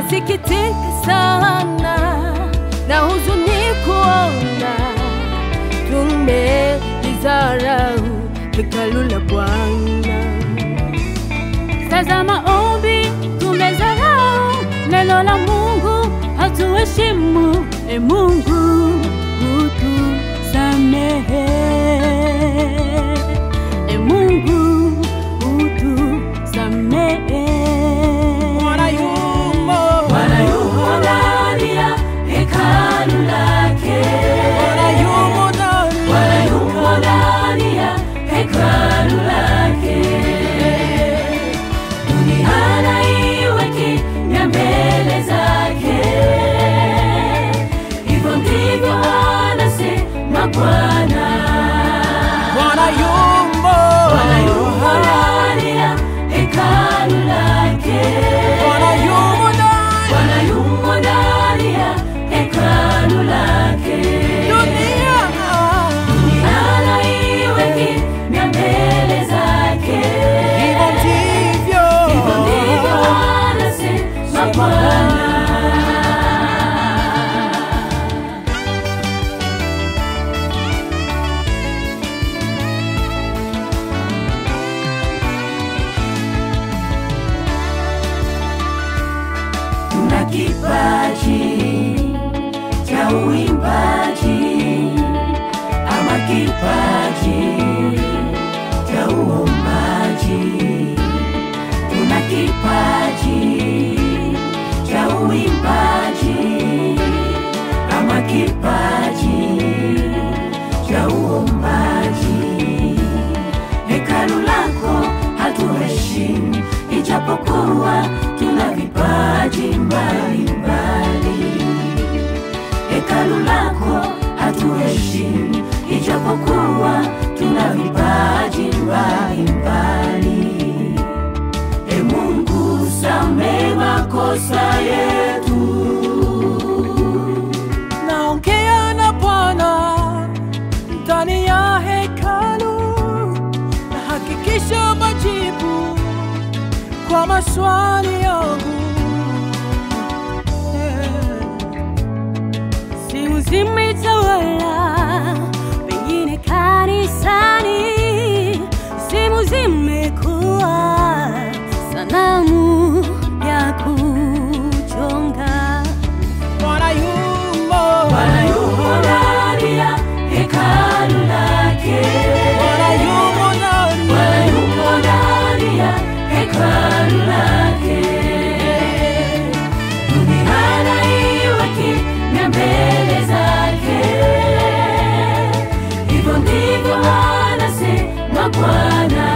nasikitika sana na huzuni kuona tumelidharau hekalu la Bwana. Tazama ombi tumezarau, neno la Mungu hatuheshimu. E Mungu utusamehe, e Mungu utusamehe. Bwana yumo ndani ya hekalu lake, Bwana yumo ndani ya hekalu lake. Dunia na iwe kimya mbele zake, hivyo ndivyo anasema Bwana. Bwana yumo ndani ya hekalu lake, Bwana yumo ndani ya hekalu lake. Dunia na iwe kimya mbele zake, hivyo ndivyo anasema Bwana. Tuna kipaji cha uimbaji ama kipaji cha uombaji. Tuna kipaji cha uimbaji ama kipaji cha uombaji. Hekalu lako hatuheshimu, ijapokuwa tuna vipaji mbalimbali. Hekalu lako hatuheshimu, ijapokuwa tuna vipaji mbalimbali. E Mungu, samehe makosa yetu. Naongea na Bwana ndani ya hekalu, na hakikisha majibu kwa maswali yangu. Simu zimetawala pengine kanisani, simu zimekuwa sanamu ya kuchonga. Bwana yumo ndani ya hekalu lake, Bwana yumo ndani ya hekalu lake. Dunia na iwe kimya mbele zake, hivyo ndivyo anasema Bwana.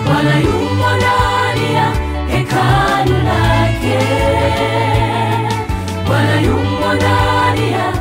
Bwana yumo ndani ya hekalu lake, Bwana yumo ndani ya